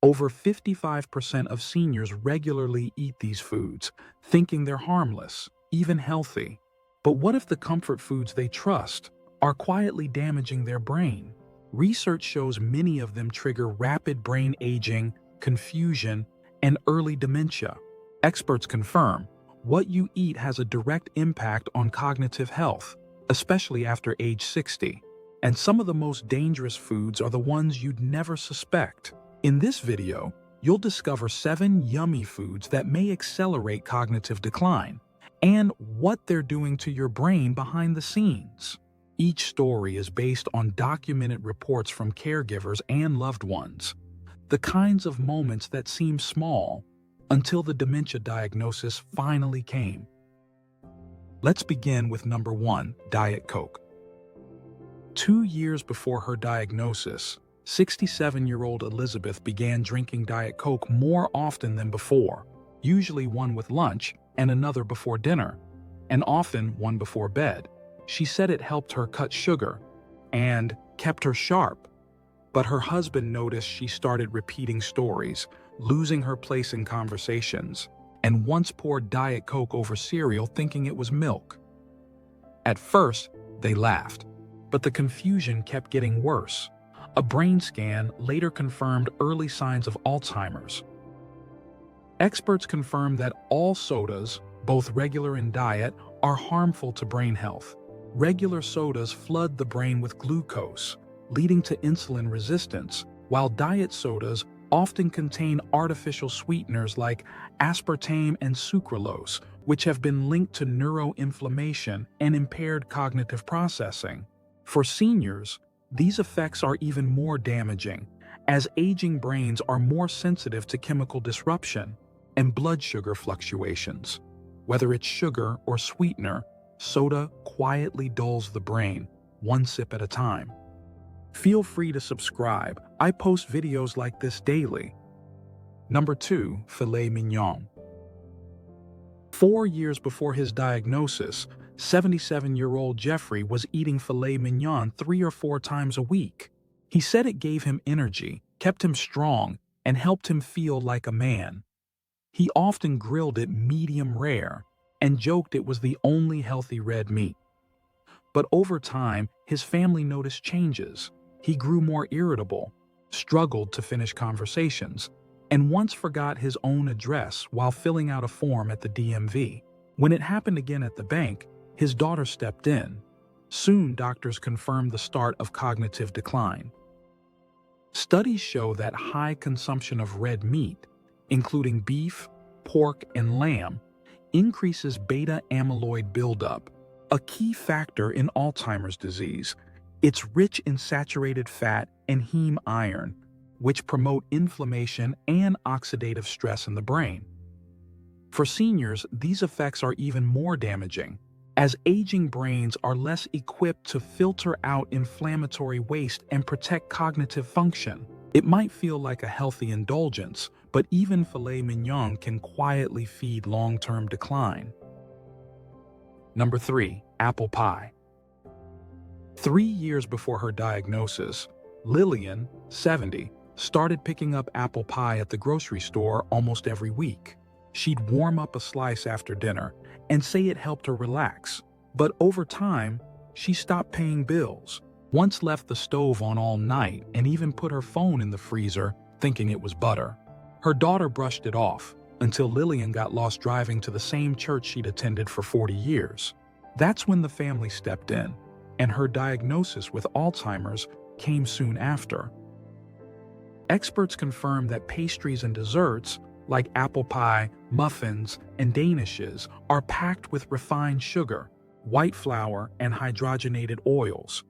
Over 55% of seniors regularly eat these foods, thinking they're harmless, even healthy. But what if the comfort foods they trust are quietly damaging their brain? Research shows many of them trigger rapid brain aging, confusion, and early dementia. Experts confirm what you eat has a direct impact on cognitive health, especially after age 60. And some of the most dangerous foods are the ones you'd never suspect. In this video, you'll discover 7 yummy foods that may accelerate cognitive decline and what they're doing to your brain behind the scenes. Each story is based on documented reports from caregivers and loved ones, the kinds of moments that seem small until the dementia diagnosis finally came. Let's begin with number 1, Diet Coke. 2 years before her diagnosis, 67-year-old Elizabeth began drinking Diet Coke more often than before, usually one with lunch and another before dinner, and often one before bed. She said it helped her cut sugar and kept her sharp. But her husband noticed she started repeating stories, losing her place in conversations, and once poured Diet Coke over cereal thinking it was milk. At first, they laughed, but the confusion kept getting worse. A brain scan later confirmed early signs of Alzheimer's. Experts confirmed that all sodas, both regular and diet, are harmful to brain health. Regular sodas flood the brain with glucose, leading to insulin resistance, while diet sodas often contain artificial sweeteners like aspartame and sucralose, which have been linked to neuroinflammation and impaired cognitive processing. For seniors, these effects are even more damaging, as aging brains are more sensitive to chemical disruption and blood sugar fluctuations. Whether it's sugar or sweetener, soda quietly dulls the brain, one sip at a time. Feel free to subscribe. I post videos like this daily. Number 2, filet mignon. 4 years before his diagnosis, 77-year-old Jeffrey was eating filet mignon 3 or 4 times a week. He said it gave him energy, kept him strong, and helped him feel like a man. He often grilled it medium rare and joked it was the only healthy red meat. But over time, his family noticed changes. He grew more irritable, struggled to finish conversations, and once forgot his own address while filling out a form at the DMV. When it happened again at the bank, his daughter stepped in. Soon, doctors confirmed the start of cognitive decline. Studies show that high consumption of red meat, including beef, pork, and lamb, increases beta amyloid buildup, a key factor in Alzheimer's disease. It's rich in saturated fat and heme iron, which promote inflammation and oxidative stress in the brain. For seniors, these effects are even more damaging, as aging brains are less equipped to filter out inflammatory waste and protect cognitive function. It might feel like a healthy indulgence, but even filet mignon can quietly feed long-term decline. Number 3, apple pie. 3 years before her diagnosis, Lillian, 70, started picking up apple pie at the grocery store almost every week. She'd warm up a slice after dinner and say it helped her relax. But over time, she stopped paying bills, once left the stove on all night, and even put her phone in the freezer thinking it was butter. Her daughter brushed it off until Lillian got lost driving to the same church she'd attended for 40 years. That's when the family stepped in, and her diagnosis with Alzheimer's came soon after. Experts confirm that pastries and desserts, like apple pie, muffins, and danishes, are packed with refined sugar, white flour, and hydrogenated oils.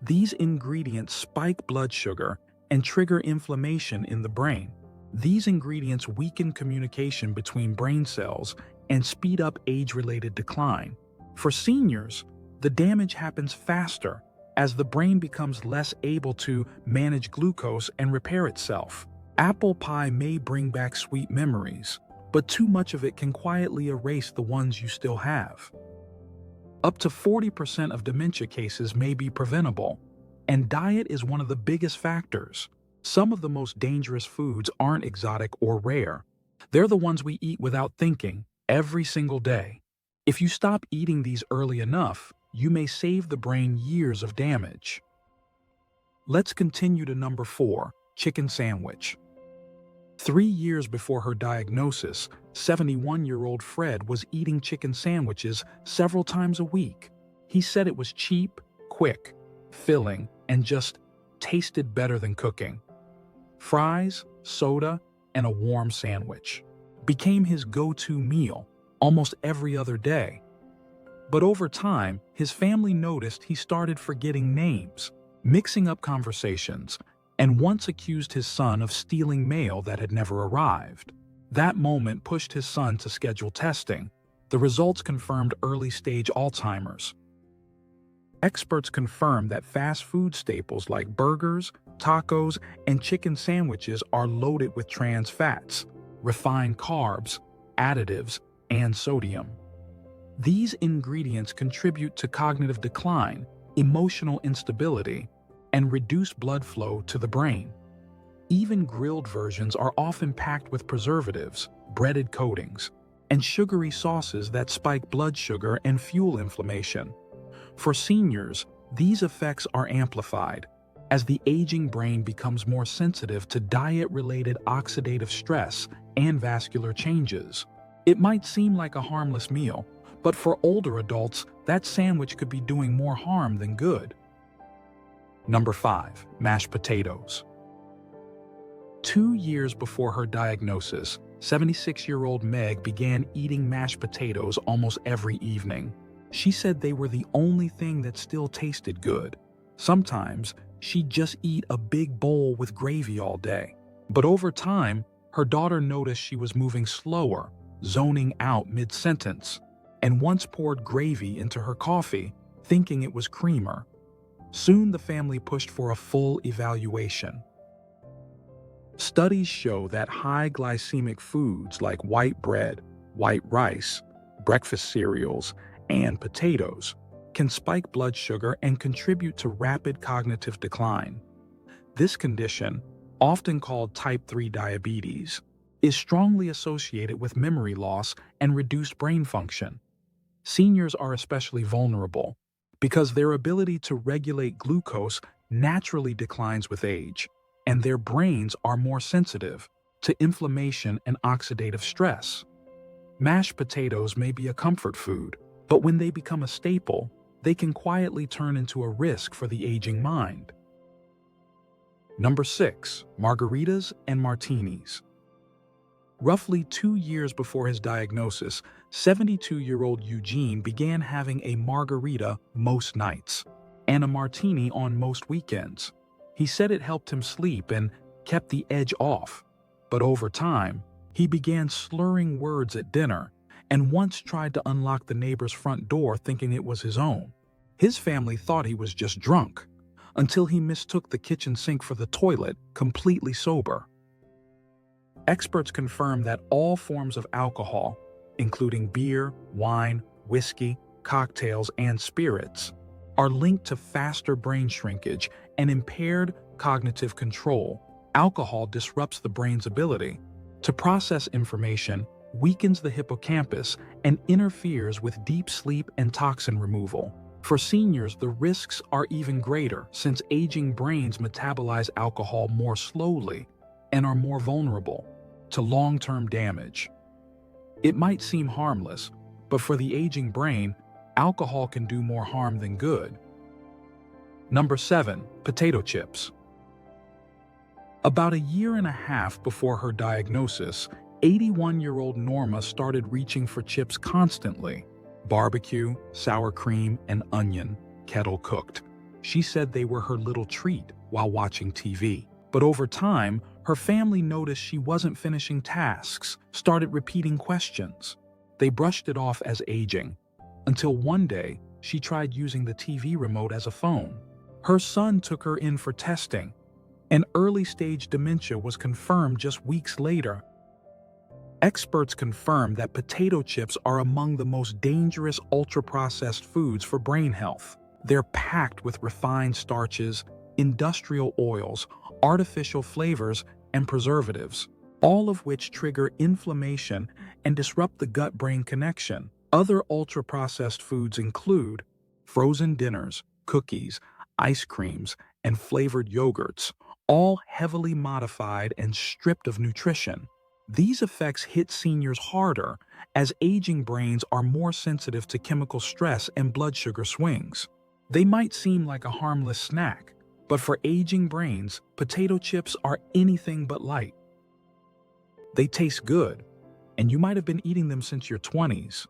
These ingredients spike blood sugar and trigger inflammation in the brain. These ingredients weaken communication between brain cells and speed up age-related decline. For seniors, the damage happens faster as the brain becomes less able to manage glucose and repair itself. Apple pie may bring back sweet memories, but too much of it can quietly erase the ones you still have. Up to 40% of dementia cases may be preventable, and diet is one of the biggest factors. Some of the most dangerous foods aren't exotic or rare. They're the ones we eat without thinking every single day. If you stop eating these early enough, you may save the brain years of damage. Let's continue to number 4, chicken sandwich. 3 years before her diagnosis, 71-year-old Fred was eating chicken sandwiches several times a week. He said it was cheap, quick, filling, and just tasted better than cooking. Fries, soda, and a warm sandwich became his go-to meal almost every other day. But over time, his family noticed he started forgetting names, mixing up conversations, and once accused his son of stealing mail that had never arrived. That moment pushed his son to schedule testing. The results confirmed early-stage Alzheimer's. Experts confirm that fast food staples like burgers, tacos, and chicken sandwiches are loaded with trans fats, refined carbs, additives, and sodium. These ingredients contribute to cognitive decline, emotional instability, and reduced blood flow to the brain. Even grilled versions are often packed with preservatives, breaded coatings, and sugary sauces that spike blood sugar and fuel inflammation. For seniors, these effects are amplified as the aging brain becomes more sensitive to diet-related oxidative stress and vascular changes. It might seem like a harmless meal, but for older adults, that sandwich could be doing more harm than good. Number 5, mashed potatoes. 2 years before her diagnosis, 76-year-old Meg began eating mashed potatoes almost every evening. She said they were the only thing that still tasted good. Sometimes, she'd just eat a big bowl with gravy all day. But over time, her daughter noticed she was moving slower, zoning out mid-sentence, and once poured gravy into her coffee, thinking it was creamer. Soon the family pushed for a full evaluation. Studies show that high-glycemic foods like white bread, white rice, breakfast cereals, and potatoes can spike blood sugar and contribute to rapid cognitive decline. This condition, often called type 3 diabetes, is strongly associated with memory loss and reduced brain function. Seniors are especially vulnerable because their ability to regulate glucose naturally declines with age, and their brains are more sensitive to inflammation and oxidative stress. Mashed potatoes may be a comfort food, but when they become a staple, they can quietly turn into a risk for the aging mind. Number 6, margaritas and martinis. Roughly 2 years before his diagnosis, 72-year-old Eugene began having a margarita most nights and a martini on most weekends. He said it helped him sleep and kept the edge off, but over time, he began slurring words at dinner and once tried to unlock the neighbor's front door thinking it was his own. His family thought he was just drunk, until he mistook the kitchen sink for the toilet, completely sober. Experts confirm that all forms of alcohol, including beer, wine, whiskey, cocktails, and spirits, are linked to faster brain shrinkage and impaired cognitive control. Alcohol disrupts the brain's ability to process information, weakens the hippocampus, and interferes with deep sleep and toxin removal. For seniors, the risks are even greater since aging brains metabolize alcohol more slowly and are more vulnerable to long-term damage. It might seem harmless, but for the aging brain, alcohol can do more harm than good. Number 7, potato chips. About a year and a half before her diagnosis, 81-year-old Norma started reaching for chips constantly. Barbecue, sour cream, and onion, kettle cooked. She said they were her little treat while watching TV. But over time, her family noticed she wasn't finishing tasks, started repeating questions. They brushed it off as aging, until one day she tried using the TV remote as a phone. Her son took her in for testing, and early-stage dementia was confirmed just weeks later. Experts confirm that potato chips are among the most dangerous ultra-processed foods for brain health. They're packed with refined starches, industrial oils, artificial flavors, and preservatives, all of which trigger inflammation and disrupt the gut-brain connection. Other ultra-processed foods include frozen dinners, cookies, ice creams, and flavored yogurts, all heavily modified and stripped of nutrition. These effects hit seniors harder as aging brains are more sensitive to chemical stress and blood sugar swings. They might seem like a harmless snack, but for aging brains, potato chips are anything but light. They taste good, and you might have been eating them since your 20s,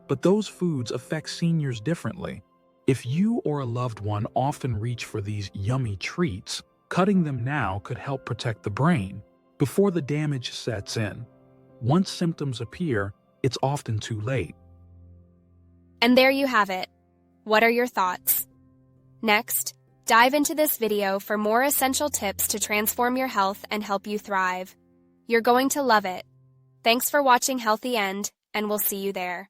but those foods affect seniors differently. If you or a loved one often reach for these yummy treats, cutting them now could help protect the brain before the damage sets in. Once symptoms appear, it's often too late. And there you have it. What are your thoughts? Next, dive into this video for more essential tips to transform your health and help you thrive. You're going to love it. Thanks for watching Healthy End, and we'll see you there.